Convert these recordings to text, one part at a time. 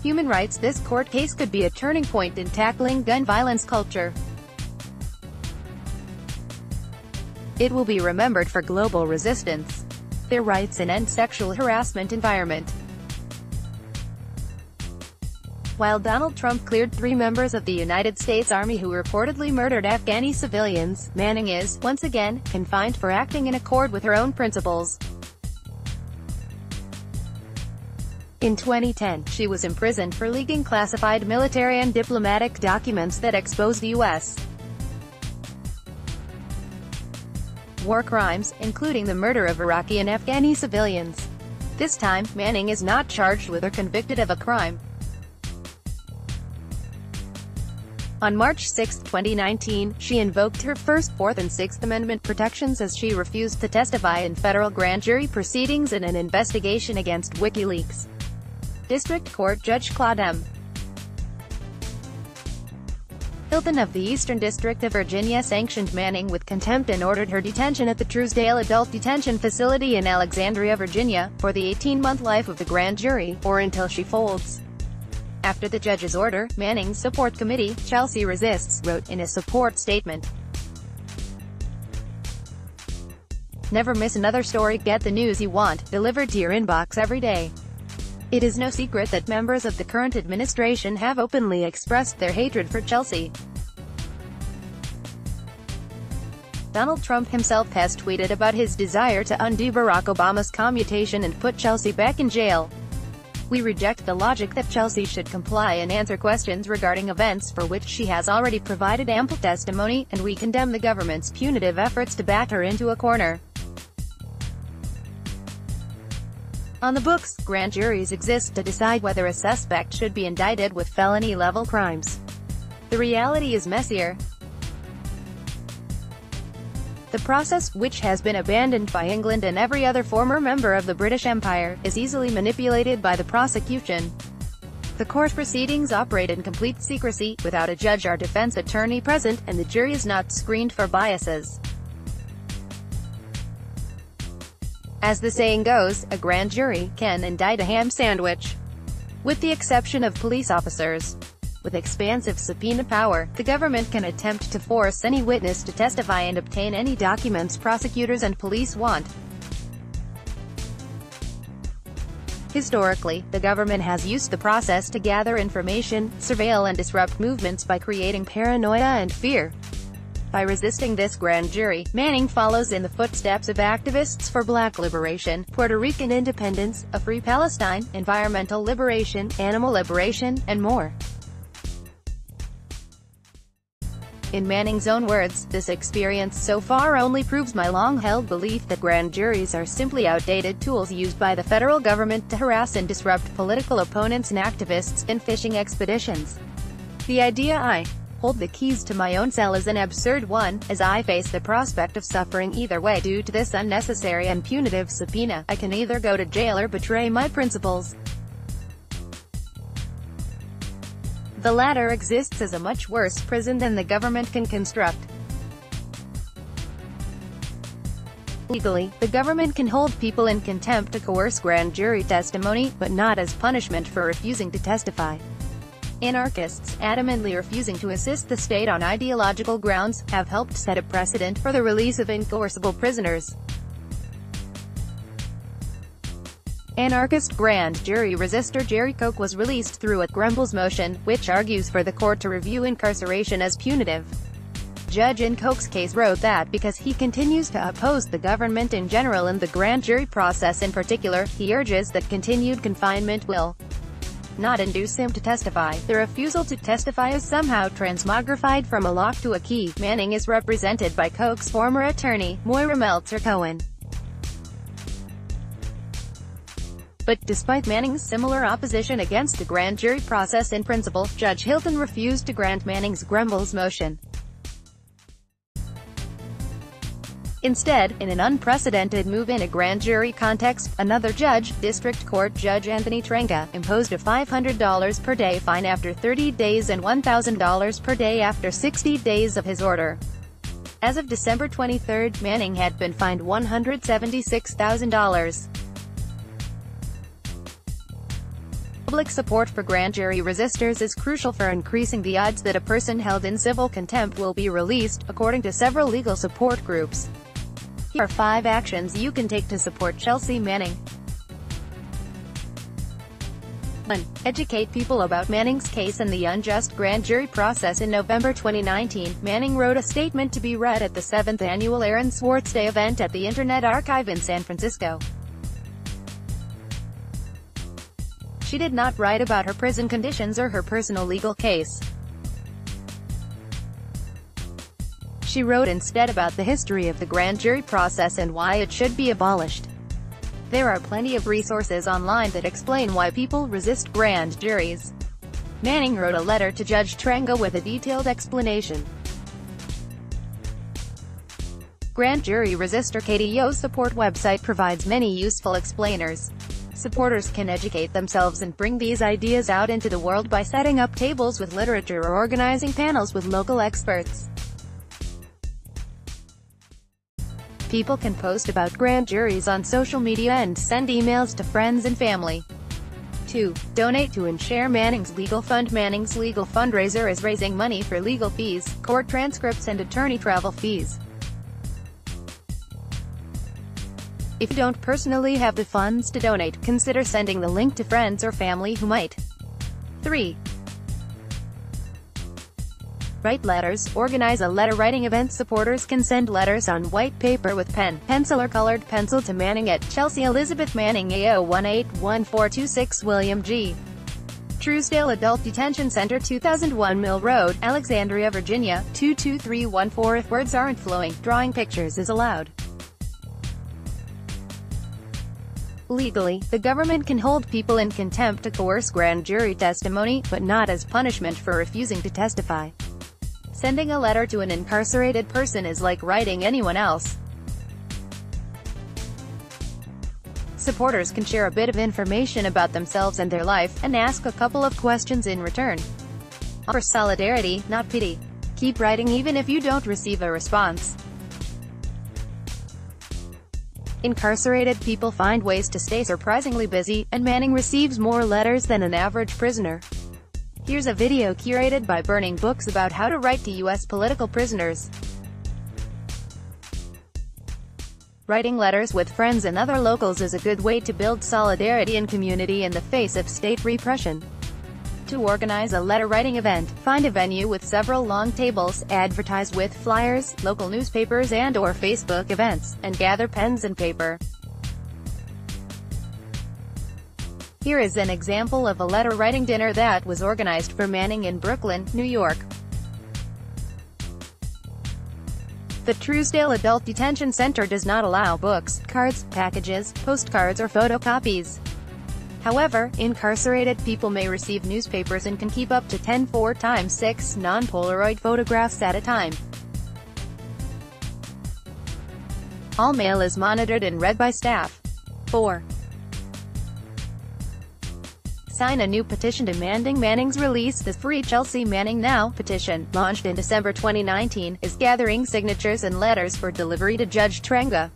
human rights. This court case could be a turning point in tackling gun violence culture. It will be remembered for global resistance, their rights and end sexual harassment environment. While Donald Trump cleared 3 members of the United States Army who reportedly murdered Afghani civilians, Manning is, once again, confined for acting in accord with her own principles. In 2010, she was imprisoned for leaking classified military and diplomatic documents that exposed U.S. war crimes, including the murder of Iraqi and Afghani civilians. This time, Manning is not charged with or convicted of a crime. On March 6, 2019, she invoked her First, Fourth and Sixth Amendment protections as she refused to testify in federal grand jury proceedings in an investigation against WikiLeaks. District Court Judge Claude M. Hilton of the Eastern District of Virginia sanctioned Manning with contempt and ordered her detention at the Truesdale Adult Detention Facility in Alexandria, Virginia, for the 18-month life of the grand jury, or until she folds. After the judge's order, Manning's support committee, Chelsea Resists, wrote in a support statement, "Never miss another story. Get the news you want, delivered to your inbox every day." It is no secret that members of the current administration have openly expressed their hatred for Chelsea. Donald Trump himself has tweeted about his desire to undo Barack Obama's commutation and put Chelsea back in jail. "We reject the logic that Chelsea should comply and answer questions regarding events for which she has already provided ample testimony, and we condemn the government's punitive efforts to back her into a corner." On the books, grand juries exist to decide whether a suspect should be indicted with felony-level crimes. The reality is messier. The process, which has been abandoned by England and every other former member of the British Empire, is easily manipulated by the prosecution. The court proceedings operate in complete secrecy, without a judge or defense attorney present, and the jury is not screened for biases. As the saying goes, a grand jury can indict a ham sandwich. With the exception of police officers with expansive subpoena power, the government can attempt to force any witness to testify and obtain any documents prosecutors and police want. Historically, the government has used the process to gather information, surveil and disrupt movements by creating paranoia and fear. By resisting this grand jury, Manning follows in the footsteps of activists for Black liberation, Puerto Rican independence, a free Palestine, environmental liberation, animal liberation, and more. In Manning's own words, "This experience so far only proves my long-held belief that grand juries are simply outdated tools used by the federal government to harass and disrupt political opponents and activists in fishing expeditions. The idea I hold the keys to my own cell is an absurd one, as I face the prospect of suffering either way due to this unnecessary and punitive subpoena. I can either go to jail or betray my principles. The latter exists as a much worse prison than the government can construct. Legally, the government can hold people in contempt to coerce grand jury testimony, but not as punishment for refusing to testify. Anarchists, adamantly refusing to assist the state on ideological grounds, have helped set a precedent for the release of incoercible prisoners. Anarchist grand jury resistor Jerry Koch was released through a Grumbles motion, which argues for the court to review incarceration as punitive. Judge in Koch's case wrote that because he continues to oppose the government in general and the grand jury process in particular, he urges that continued confinement will not induce him to testify. The refusal to testify is somehow transmogrified from a lock to a key. Manning is represented by Koch's former attorney, Moira Meltzer Cohen. But despite Manning's similar opposition against the grand jury process in principle, Judge Hilton refused to grant Manning's Grumbles motion. Instead, in an unprecedented move in a grand jury context, another judge, District Court Judge Anthony Trenka, imposed a $500 per day fine after 30 days and $1,000 per day after 60 days of his order. As of December 23, Manning had been fined $176,000. Public support for grand jury resistors is crucial for increasing the odds that a person held in civil contempt will be released, according to several legal support groups. Here are 5 actions you can take to support Chelsea Manning. 1. Educate people about Manning's case and the unjust grand jury process. In November 2019, Manning wrote a statement to be read at the 7th annual Aaron Swartz Day event at the Internet Archive in San Francisco. She did not write about her prison conditions or her personal legal case. She wrote instead about the history of the grand jury process and why it should be abolished. There are plenty of resources online that explain why people resist grand juries. Manning wrote a letter to Judge Trenga with a detailed explanation. Grand jury resistor Katie Yo's support website provides many useful explainers. Supporters can educate themselves and bring these ideas out into the world by setting up tables with literature or organizing panels with local experts. People can post about grand juries on social media and send emails to friends and family. 2. Donate to and share Manning's Legal Fund. Manning's legal fundraiser is raising money for legal fees, court transcripts and attorney travel fees. If you don't personally have the funds to donate, consider sending the link to friends or family who might. 3. Write letters. Organize a letter-writing event. Supporters can send letters on white paper with pen, pencil or colored pencil to Manning at Chelsea Elizabeth Manning AO 181426 William G. Truesdale Adult Detention Center 2001 Mill Road, Alexandria, Virginia 22314. If words aren't flowing, drawing pictures is allowed. Legally, the government can hold people in contempt to coerce grand jury testimony, but not as punishment for refusing to testify. Sending a letter to an incarcerated person is like writing anyone else. Supporters can share a bit of information about themselves and their life, and ask a couple of questions in return. Offer solidarity, not pity. Keep writing even if you don't receive a response. Incarcerated people find ways to stay surprisingly busy, and Manning receives more letters than an average prisoner. Here's a video curated by Burning Books about how to write to U.S. political prisoners. Writing letters with friends and other locals is a good way to build solidarity and community in the face of state repression. To organize a letter-writing event, find a venue with several long tables, advertise with flyers, local newspapers and/or Facebook events, and gather pens and paper. Here is an example of a letter-writing dinner that was organized for Manning in Brooklyn, New York. The Truesdale Adult Detention Center does not allow books, cards, packages, postcards or photocopies. However, incarcerated people may receive newspapers and can keep up to 10 4x6 non-Polaroid photographs at a time. All mail is monitored and read by staff. 4. Sign a new petition demanding Manning's release. The Free Chelsea Manning Now petition, launched in December 2019, is gathering signatures and letters for delivery to Judge Trenga.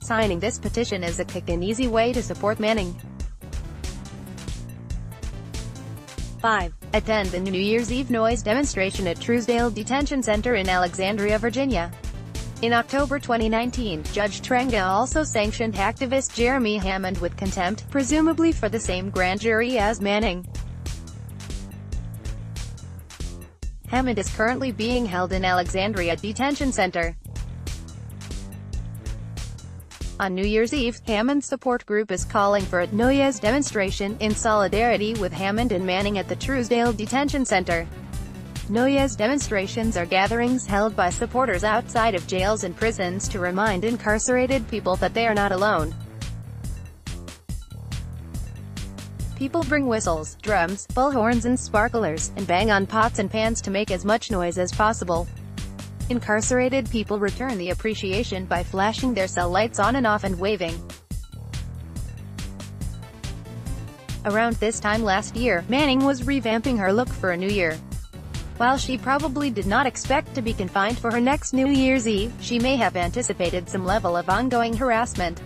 Signing this petition is a quick and easy way to support Manning. 5. Attend the New Year's Eve noise demonstration at Truesdale Detention Center in Alexandria, Virginia. In October 2019, Judge Trenga also sanctioned activist Jeremy Hammond with contempt, presumably for the same grand jury as Manning. Hammond is currently being held in Alexandria Detention Center. On New Year's Eve, Hammond's support group is calling for a noise demonstration in solidarity with Hammond and Manning at the Truesdale Detention Center. Noise demonstrations are gatherings held by supporters outside of jails and prisons to remind incarcerated people that they are not alone. People bring whistles, drums, bullhorns and sparklers, and bang on pots and pans to make as much noise as possible. Incarcerated people return the appreciation by flashing their cell lights on and off and waving. Around this time last year, Manning was revamping her look for a new year. While she probably did not expect to be confined for her next New Year's Eve, she may have anticipated some level of ongoing harassment.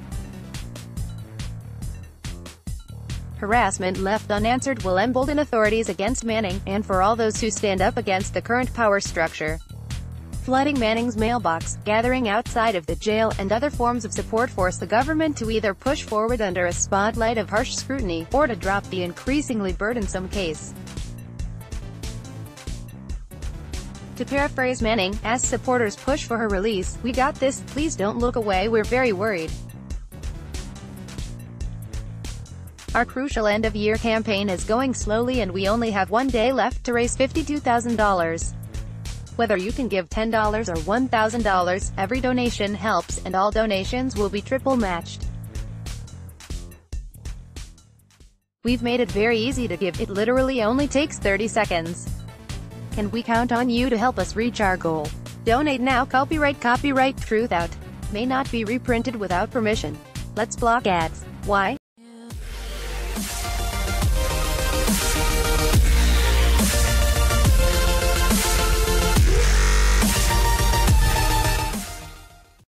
harassment left unanswered will embolden authorities against Manning, and for all those who stand up against the current power structure. Flooding Manning's mailbox, gathering outside of the jail, and other forms of support force the government to either push forward under a spotlight of harsh scrutiny, or to drop the increasingly burdensome case. To paraphrase Manning, as supporters push for her release, "We got this, please don't look away, we're very worried. Our crucial end-of-year campaign is going slowly and we only have one day left to raise $52,000. Whether you can give $10 or $1,000, every donation helps, and all donations will be triple matched. We've made it very easy to give, it literally only takes 30 seconds. Can we count on you to help us reach our goal? Donate now. Copyright Truth Out. May not be reprinted without permission. Let's block ads. Why?